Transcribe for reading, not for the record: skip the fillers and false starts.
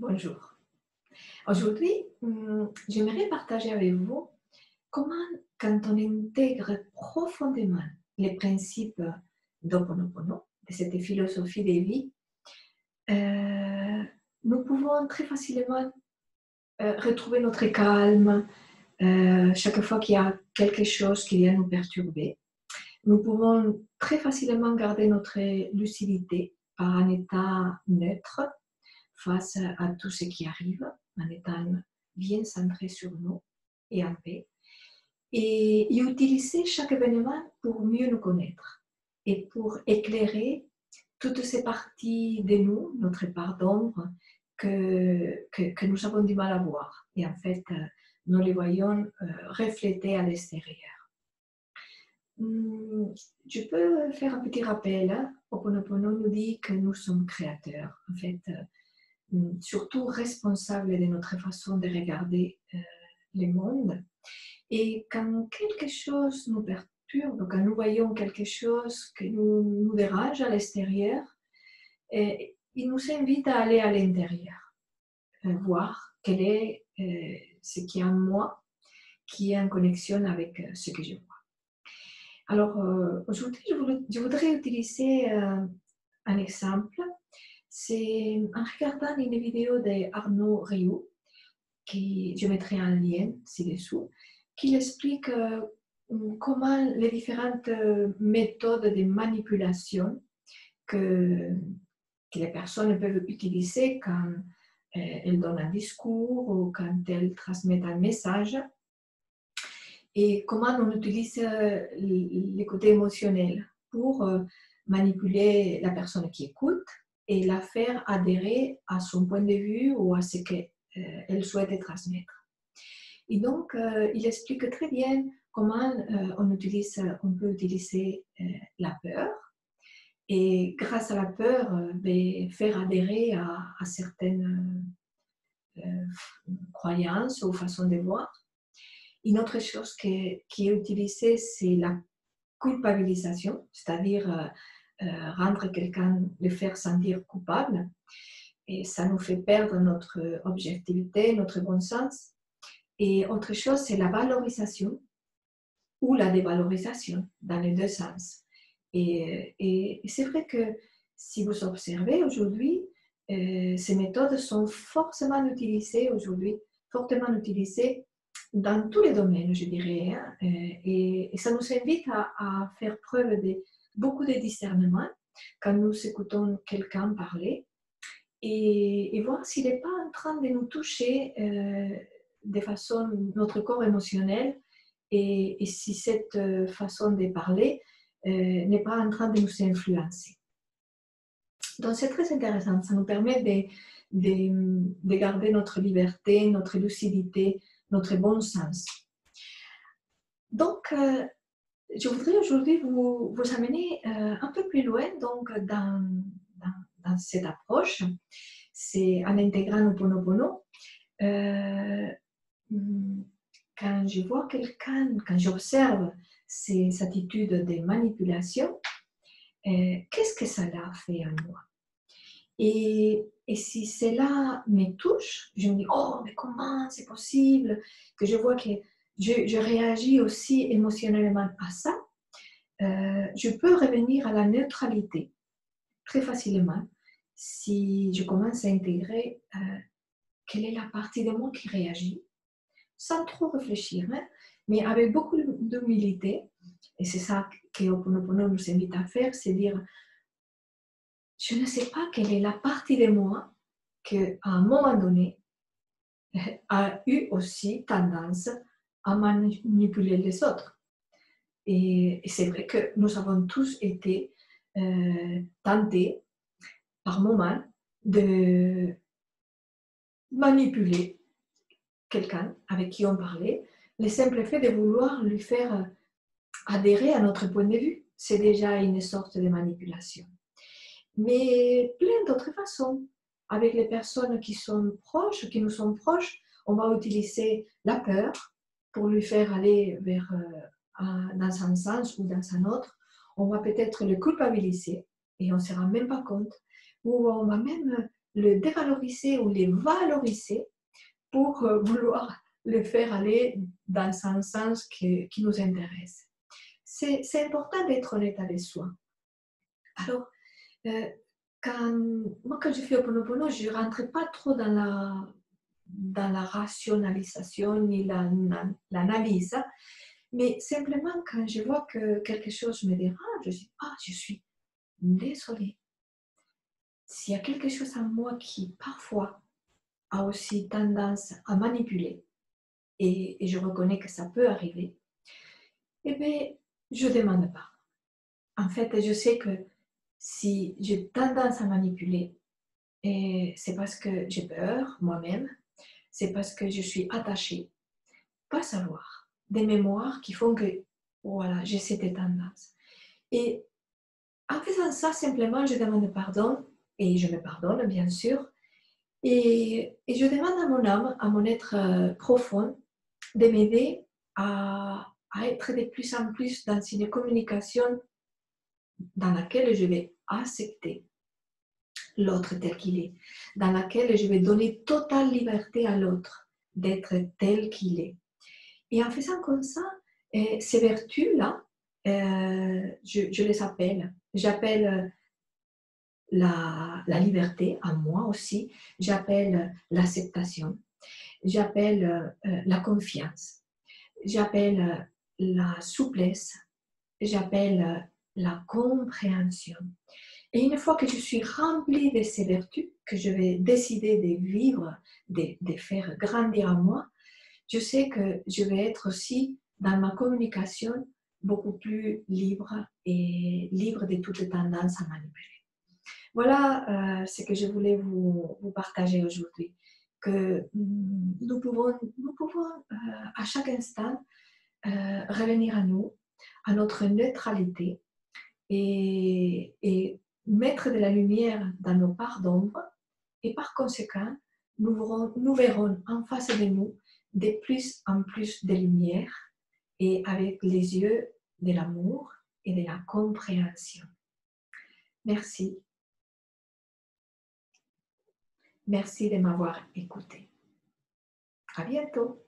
Bonjour. Aujourd'hui, j'aimerais partager avec vous comment, quand on intègre profondément les principes d'Ho'oponopono, de cette philosophie de vie, euh, nous pouvons très facilement retrouver notre calme chaque fois qu'il y a quelque chose qui vient nous perturber. Nous pouvons très facilement garder notre lucidité par un état neutre face à tout ce qui arrive, un état bien centré sur nous et en paix, et utiliser chaque événement pour mieux nous connaître et pour éclairer toutes ces parties de nous, notre part d'ombre, que nous avons du mal à voir. Et en fait, nous les voyons reflétés à l'extérieur. Je peux faire un petit rappel. Ho'oponopono nous dit que nous sommes créateurs. En fait, surtout responsables de notre façon de regarder le monde. Et quand quelque chose nous perturbe, quand nous voyons quelque chose qui nous dérange à l'extérieur, il nous invite à aller à l'intérieur, voir quel est ce qui est en moi, qui est en connexion avec ce que je vois. Alors, aujourd'hui, je voudrais utiliser un exemple. C'est en regardant une vidéo d'Arnaud Rioux, qui je mettrai un lien ci-dessous, qui explique comment les différentes méthodes de manipulation que les personnes peuvent utiliser quand elles donnent un discours ou quand elles transmettent un message, et comment on utilise les côtés émotionnels pour manipuler la personne qui écoute et la faire adhérer à son point de vue ou à ce qu'elle souhaite transmettre. Et donc, il explique très bien comment on peut utiliser la peur, et grâce à la peur, faire adhérer à certaines croyances ou façons de voir. Une autre chose qui est utilisée, c'est la culpabilisation, c'est-à-dire rendre quelqu'un, le faire sentir coupable. Et ça nous fait perdre notre objectivité, notre bon sens. Et autre chose, c'est la valorisation ou la dévalorisation, dans les deux sens. Et c'est vrai que si vous observez aujourd'hui, ces méthodes sont fortement utilisées aujourd'hui, fortement utilisées dans tous les domaines, je dirais. Hein, et ça nous invite à faire preuve de beaucoup de discernement quand nous écoutons quelqu'un parler et voir s'il n'est pas en train de nous toucher de façon, notre corps émotionnel, et si cette façon de parler n'est pas en train de nous influencer. Donc c'est très intéressant, ça nous permet de garder notre liberté, notre lucidité, notre bon sens. Donc, je voudrais aujourd'hui vous amener un peu plus loin donc, dans cette approche. C'est en intégrant Ho'oponopono. Quand je vois quelqu'un, quand j'observe ces attitudes de manipulation, qu'est-ce que ça a fait en moi? Et si cela me touche, je me dis, oh, mais comment c'est possible que je vois que je réagis aussi émotionnellement à ça? Je peux revenir à la neutralité très facilement si je commence à intégrer quelle est la partie de moi qui réagit, sans trop réfléchir, hein, mais avec beaucoup d'humilité. Et c'est ça que Ho'oponopono nous invite à faire, c'est dire, je ne sais pas quelle est la partie de moi qui, à un moment donné, a eu aussi tendance à manipuler les autres. Et c'est vrai que nous avons tous été tentés, par moments, de manipuler quelqu'un avec qui on parlait. Le simple fait de vouloir lui faire adhérer à notre point de vue, c'est déjà une sorte de manipulation. Mais plein d'autres façons. Avec les personnes qui sont proches, qui nous sont proches, on va utiliser la peur pour lui faire aller vers, dans un sens ou dans un autre. On va peut-être le culpabiliser et on ne se rend même pas compte. Ou on va même le dévaloriser ou les valoriser pour vouloir le faire aller dans un sens qui nous intéresse. C'est important d'être honnête avec soi. Alors, euh, quand je fais Ho'oponopono, je ne rentre pas trop dans la rationalisation ni l'analyse, mais simplement quand je vois que quelque chose me dérange, je dis, ah, je suis désolée. S'il y a quelque chose en moi qui parfois a aussi tendance à manipuler, et je reconnais que ça peut arriver, eh bien, je ne demande pas. En fait, je sais que si j'ai tendance à manipuler, c'est parce que j'ai peur moi-même, c'est parce que je suis attachée, pas savoir, des mémoires qui font que, voilà, j'ai cette tendance. Et en faisant ça, simplement, je demande pardon, et je me pardonne, bien sûr, et je demande à mon âme, à mon être profond, de m'aider à être de plus en plus dans une communication dans laquelle je vais accepter l'autre tel qu'il est, dans laquelle je vais donner totale liberté à l'autre d'être tel qu'il est. Et en faisant comme ça, ces vertus-là, je les appelle. J'appelle la liberté à moi aussi, j'appelle l'acceptation, j'appelle la confiance, j'appelle la souplesse, j'appelle la compréhension. Et une fois que je suis remplie de ces vertus, que je vais décider de vivre, de faire grandir en moi, je sais que je vais être aussi dans ma communication beaucoup plus libre et libre de toute tendance à manipuler. Voilà ce que je voulais vous partager aujourd'hui. Que nous pouvons à chaque instant revenir à nous, à notre neutralité et mettre de la lumière dans nos parts d'ombre. Et par conséquent, nous verrons en face de nous de plus en plus de lumière et avec les yeux de l'amour et de la compréhension. Merci. Merci de m'avoir écouté. À bientôt.